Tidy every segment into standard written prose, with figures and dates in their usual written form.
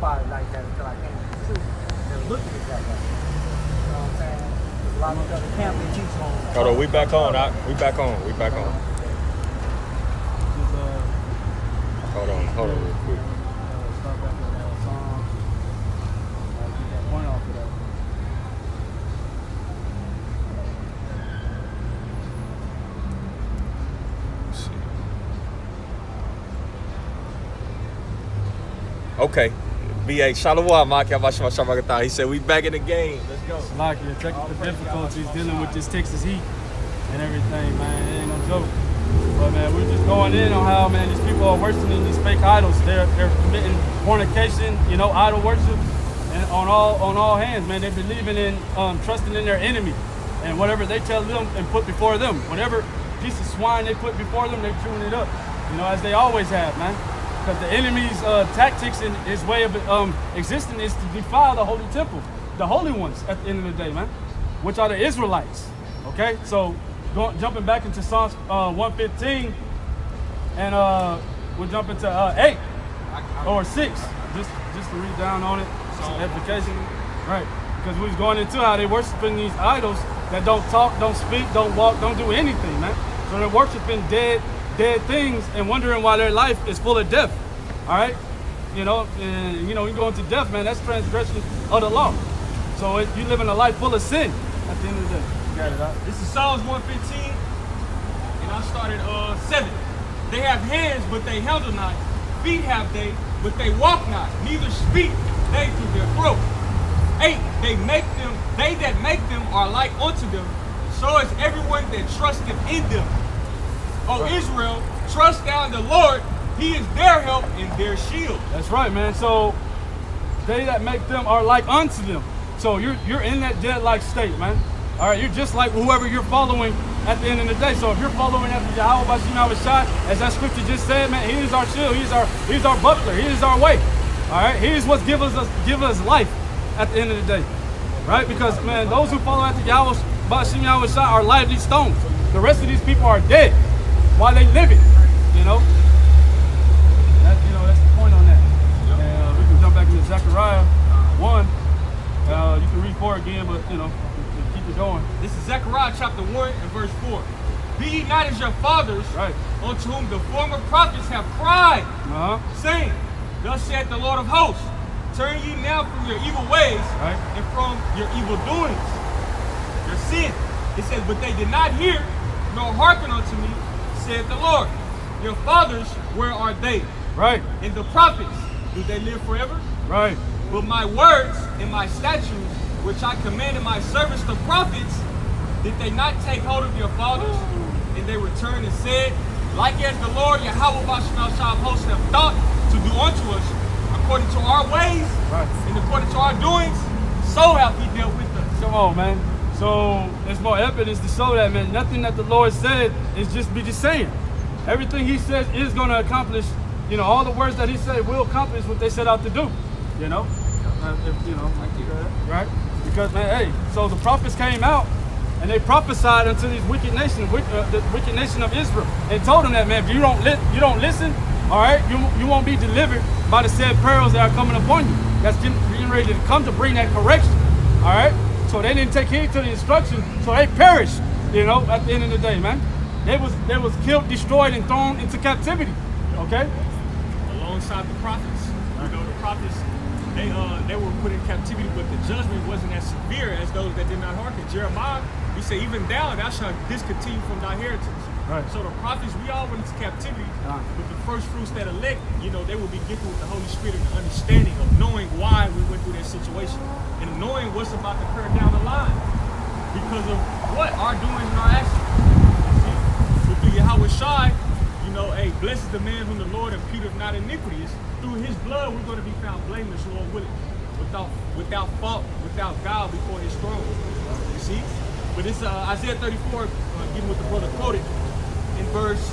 about it like that until I came to the truth and looked at it that way. You know what I'm saying? There's a lot of other camp that teach on. Hold on, we back on. We back on. We back on. Hold on real quick. Start back with that song. Get that point off of that. Okay. BA, Shalom, Maki. He said, we back in the game. Let's go. Slakia, technical difficulties dealing with this Texas heat and everything, man. It ain't no joke. But, man, we're just going in on how, man, these people are worshiping these fake idols. They're committing fornication, you know, idol worship, and on all hands, man. They're believing in, trusting in their enemy. And whatever they tell them and put before them, whatever piece of swine they put before them, they're chewing it up, you know, as they always have, man. Because the enemy's tactics and his way of existing is to defile the holy temple, the holy ones at the end of the day, man, which are the Israelites. Okay, so jumping back into Psalms 115, and we'll jump into 8 or 6, just to read down on it, some edification, right? Because we was going into how they worshiping these idols that don't talk, don't speak, don't walk, don't do anything, man. So they're worshiping dead things and wondering why their life is full of death. All right, you know, and you know, you go into death, man. That's transgression of the law. So you living a life full of sin at the end of the day. You got it, right? This is Psalms 115, and I started 7. They have hands, but they handle not. Feet have they, but they walk not. Neither speak they through their throat. 8. They that make them are like unto them. So is everyone that trusteth in them. O Israel, trust thou in the Lord. He is their help and their shield. That's right, man. So they that make them are like unto them. So you're in that dead-like state, man. All right, you're just like whoever you're following at the end of the day. So if you're following after Yahweh Bashim Shai, as that scripture just said, man, he is our shield. He's our buckler. He is our way. All right, he is what give us life at the end of the day, right? Because man, those who follow after Yahweh Bashim Shai are lively stones. The rest of these people are dead while they live it, you know. That's the point on that. And we can jump back into Zechariah 1. You can read 4 again, but you know, keep it going. This is Zechariah chapter 1 and verse 4. Be ye not as your fathers, right, unto whom the former prophets have cried, saying, Thus saith the Lord of hosts, turn ye now from your evil ways, right, and from your evil doings, your sin. It says, but they did not hear, nor hearken unto me, saith the Lord. Your fathers, where are they? Right. And the prophets, do they live forever? Right. But my words and my statutes, which I commanded my servants the prophets, did they not take hold of your fathers? And they returned and said, like as the Lord Yahweh Bashim Shai of hosts have thought to do unto us, according to our ways, right, and according to our doings, so have he dealt with us. Come on, man. So there's more evidence to show that, man. Nothing that the Lord said is just saying. Everything he says is going to accomplish, you know, all the words that he said will accomplish what they set out to do, you know? Right? Because, man, hey, so the prophets came out and they prophesied unto these wicked nations, the wicked nation of Israel, and told them that, man, if you don't listen, all right, you won't be delivered by the said perils that are coming upon you. That's getting ready to come to bring that correction, all right? So they didn't take heed to the instruction, so they perished, you know, at the end of the day, man. They was killed, destroyed, and thrown into captivity, okay? Alongside the prophets, you know, the prophets, they were put in captivity, but the judgment wasn't as severe as those that did not hearken. Jeremiah, he said, even thou shalt discontinue from thy heritage. Right. So the prophets, we all went into captivity, but the first fruits that elect, you know, they will be gifted with the Holy Spirit and the understanding of knowing why we went through that situation and knowing what's about to occur down the line because of what? Our doings and our actions. See? But through Yahweh Shai, you know, hey, blessed is the man whom the Lord imputeth not iniquities. Through his blood, we're going to be found blameless, Lord willing, without fault, without guile before his throne. You see? But it's Isaiah 34, getting what the brother quoted, in verse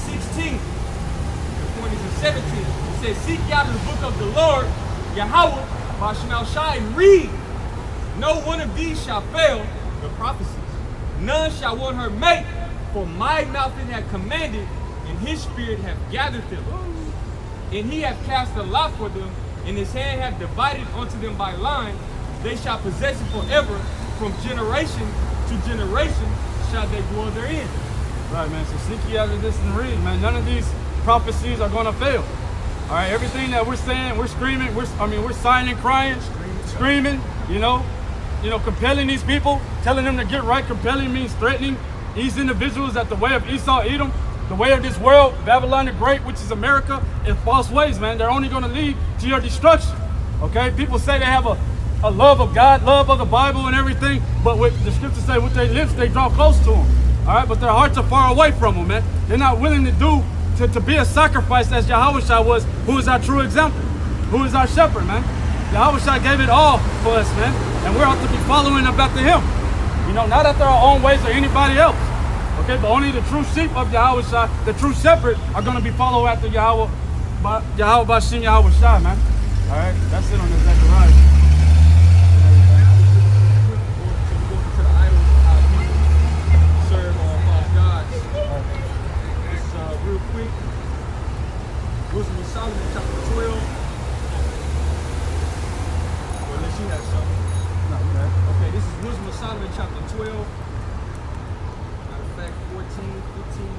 16. The point is in 17. It says, seek out in the book of the Lord, Yahweh, Bashim Shai, and read. No one of these shall fail, the prophecies. None shall one her make, for my mouth it hath commanded, and his spirit hath gathered them. And he hath cast a lot for them, and his hand hath divided unto them by line. They shall possess it forever, from generation to generation shall they dwell therein. Right, man. So seek ye after this and read, man. None of these prophecies are going to fail. All right, everything that we're saying, we're screaming, we're signing, crying, screaming, compelling these people, telling them to get right. Compelling means threatening these individuals that the way of Esau, Edom, the way of this world, Babylon the Great, which is America, is false ways, man. They're only going to lead to your destruction. Okay? People say they have a love of God, love of the Bible and everything, but what the scriptures say, with their lips, they draw close to them. All right? But their hearts are far away from them, man. They're not willing to be a sacrifice as Yahushua was, who is our true example, who is our shepherd, man. Yahushua gave it all for us, man. And we're out to be following up after him. Not after our own ways or anybody else. Okay, but only the true sheep of Yahushua, the true shepherd, are going to be followed after Yahweh Bashim Yahushua, man. All right, that's it on the Zechariah. Real quick, Wisdom of Solomon, chapter 12. Or unless you have something. No, okay. Okay, this is Wisdom of Solomon, chapter 12. Matter of fact, 14, 15.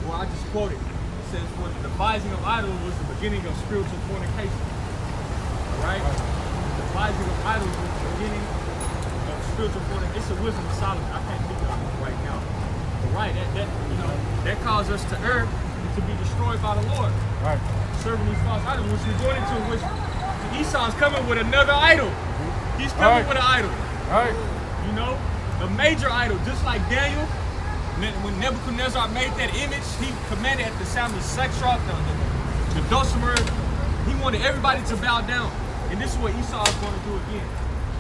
Well, I just quoted. It says, "For the devising of idols was the beginning of spiritual fornication." All right? The devising of idols was the beginning of spiritual fornication. It's a Wisdom of Solomon. I can't think of it right now. But right, that caused us to err and to be destroyed by the Lord. Right. Serving these false idols, which we're going into, which Esau's coming with another idol. He's coming with an idol. Right. A major idol, just like Daniel. When Nebuchadnezzar made that image, he commanded at the sound of the sextrap, the dulcimer, he wanted everybody to bow down. And this is what Esau is going to do again.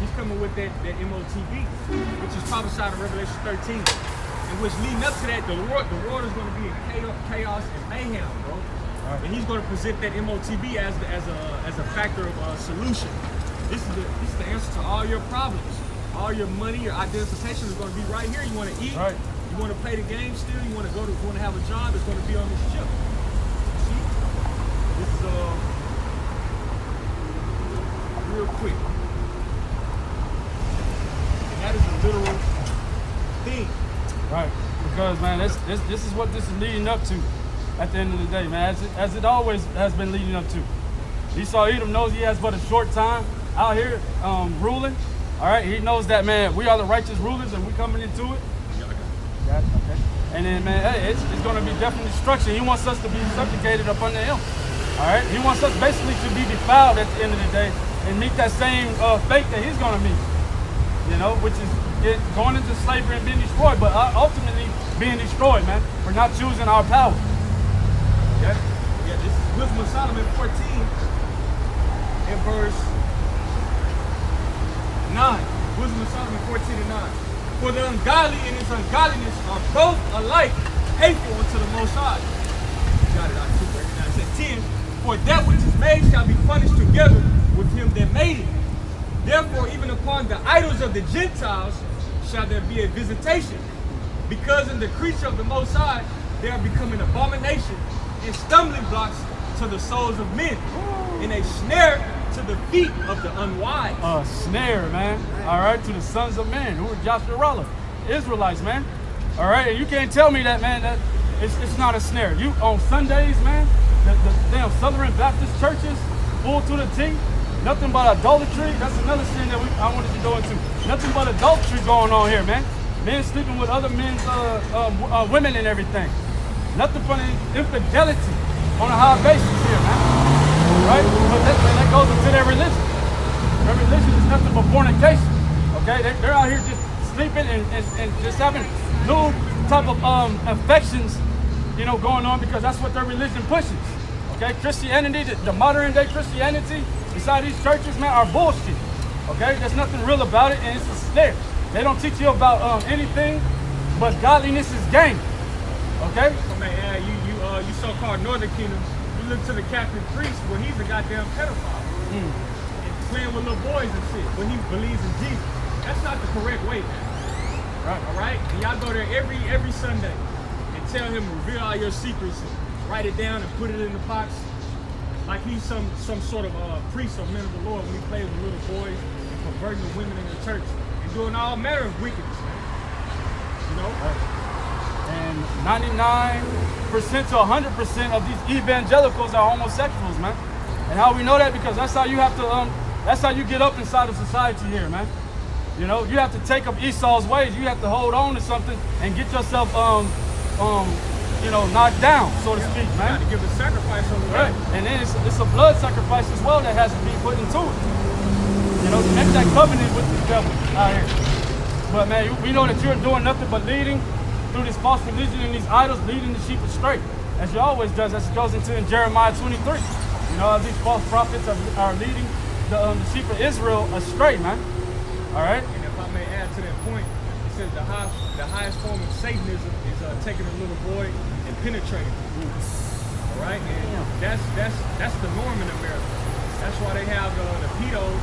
He's coming with that MOTB, which is prophesied in Revelation 13. And which leading up to that, the world is going to be in chaos and mayhem, bro. Right. And he's going to present that MOTB as a factor of solution. This is the answer to all your problems. All your money, your identification is going to be right here. You want to eat. Right. You want to play the game still, you want to have a job, it's going to be on this ship. See? This is real quick. And that is a literal thing. Right. Because man, this is what this is leading up to at the end of the day, man. As it always has been leading up to. Esau Edom knows he has but a short time out here ruling. All right, he knows that, man, we are the righteous rulers and we're coming into it. Okay. And then, man, hey, it's going to be definitely destruction. He wants us to be subjugated up under him. All right? He wants us basically to be defiled at the end of the day and meet that same fate that he's going to meet, which is going into slavery and being destroyed, but ultimately being destroyed, man, for not choosing our power. Yeah, this is Wisdom of Solomon 14 in verse 9. Wisdom of Solomon 14 and 9. For the ungodly and his ungodliness are both alike hateful unto the Most High. Got it, I said 10. For that which is made shall be punished together with him that made it. Therefore, even upon the idols of the Gentiles shall there be a visitation, because in the creature of the Most High they are becoming abomination and stumbling blocks to the souls of men, and a snare to the feet of the unwise. A snare, man. All right, to the sons of men, who are Joshua, Israelites, man. All right, and you can't tell me that, man, that it's not a snare. You on Sundays, man, the damn Southern Baptist churches, full to the T, nothing but adultery. That's another sin that I wanted to go into. Nothing but adultery going on here, man. Men sleeping with other men's women and everything. Nothing but infidelity on a high basis here, man. Right? But that goes into their religion. Their religion is nothing but fornication. Okay? They're out here just sleeping and just having new type of affections, going on, because that's what their religion pushes. Okay? Christianity, the modern day Christianity inside these churches, man, are bullshit. Okay? There's nothing real about it, and it's a snare. They don't teach you about anything but godliness is gain. Okay? So man, you so-called Northern Kingdom, you look to the Catholic priest when he's a goddamn pedophile. And playing with little boys and shit when he believes in Jesus. That's not the correct way, man. Right. All right? And y'all go there every Sunday and tell him, reveal all your secrets and write it down and put it in the box. Like he's some sort of priest or man of the Lord when he plays with little boys and perverting the women in the church and doing all manner of wickedness, man. You know? And 99% to 100% of these evangelicals are homosexuals, man. And how we know that? Because that's how you have to, that's how you get up inside of society here, man. You know, you have to take up Esau's ways. You have to hold on to something and get yourself, you know, knocked down, so to speak, man. You got to give a sacrifice on the way. Right. And then it's a blood sacrifice as well that has to be put into it. You know, to make that covenant with the devil out here. But man, we know that you're doing nothing but leading through this false religion and these idols, leading the sheep astray, as you always does, as it goes into in Jeremiah 23. You know, these false prophets are leading the sheep of Israel astray, man. All right. And if I may add to that point, it says the highest form of Satanism is taking a little boy and penetrating him. All right, and that's the norm in America. That's why they have the PEDOPHILE.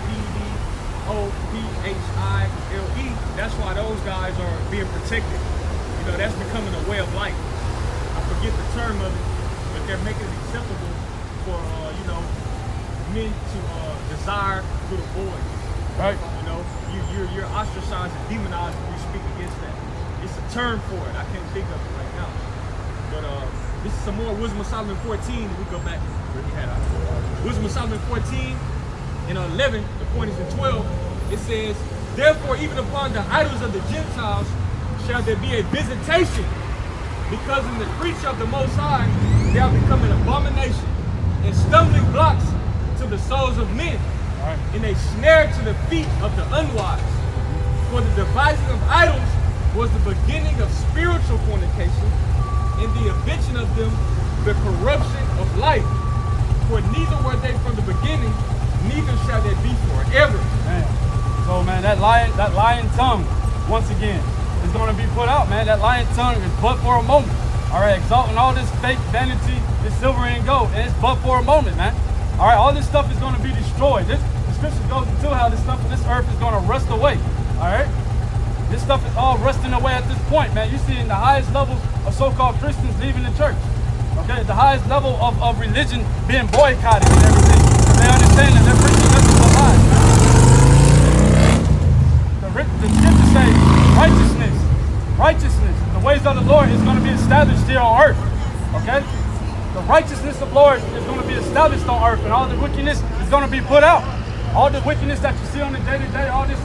That's why those guys are being protected. You know, that's becoming a way of life. I forget the term of it, but they're making it acceptable for you know, men to desire little boys. Right. You know, you're ostracized and demonized if you speak against that. It's a term for it. I can't think of it right now. But this is some more Wisdom of Solomon 14. We go back where we had our Wisdom of Solomon 14 and 11. The point is in 12. It says, therefore, even upon the idols of the Gentiles shall there be a visitation, because in the creature of the Most High they are become an abomination and stumbling blocks to the souls of men. Right. And a snare to the feet of the unwise. For the devising of idols was the beginning of spiritual fornication, and the invention of them the corruption of life. For neither were they from the beginning, neither shall they be forever. Man. So man, that lying tongue, once again, is going to be put out, man. That lying tongue is but for a moment. All right, exalting all this fake vanity, this silver and gold, and it's but for a moment, man. All right, all this stuff is going to be destroyed. The scripture goes into how this stuff on this earth is going to rust away. All right, this stuff is all rusting away at this point, man. You see in the highest levels of so-called Christians leaving the church. Okay, the highest level of religion being boycotted and everything. They understand that they're preaching nothing but lies, man. The scriptures say righteousness, the ways of the Lord is going to be established here on earth. Okay? The righteousness of the Lord is going to be established on earth, and all the wickedness is going to be put out. All the wickedness that you see on the day-to-day, all this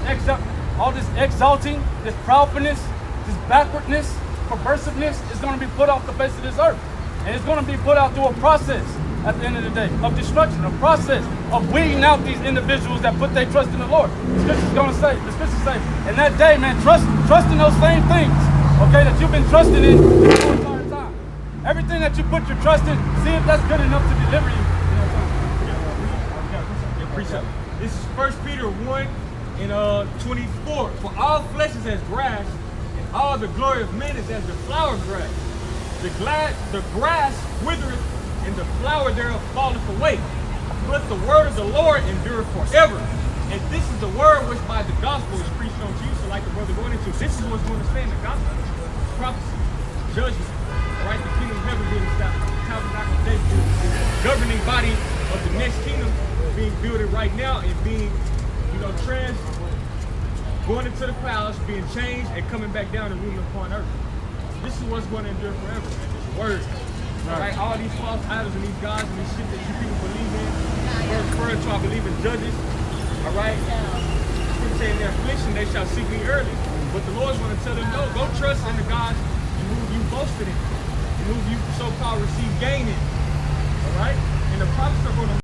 exalting, this proudness, this backwardness, perversiveness is going to be put off the face of this earth. And it's going to be put out through a process at the end of the day of destruction, a process of weeding out these individuals that put their trust in the Lord. The scriptures say, in that day, man, trust in those same things, okay, that you've been trusting in the whole entire time. Everything that you put your trust in, see if that's good enough to deliver you. This is 1 Peter 1 and 24. For all flesh is as grass, and all the glory of men is as the flower grass. The grass withereth, and the flower thereof falleth away. But the word of the Lord endureth forever. And this is the word which by the gospel is preached unto you. So like the brother going into, this is what's going to stand: the gospel, prophecy, judgment. All right, the kingdom of heaven being established, the tabernacle of David, the governing body of the next kingdom being built right now and being, you know, going into the clouds, being changed and coming back down and ruling upon earth. This is what's going to endure forever, man. This word. All right, all these false idols and these gods and these shit that you people believe in. Referring to, I believe in Judges. All right, people say in their affliction they shall seek me early, but the Lord's going to tell them, no, go trust in the gods and who you boasted in, and who you so-called receive gain in. All right, and the prophets are going to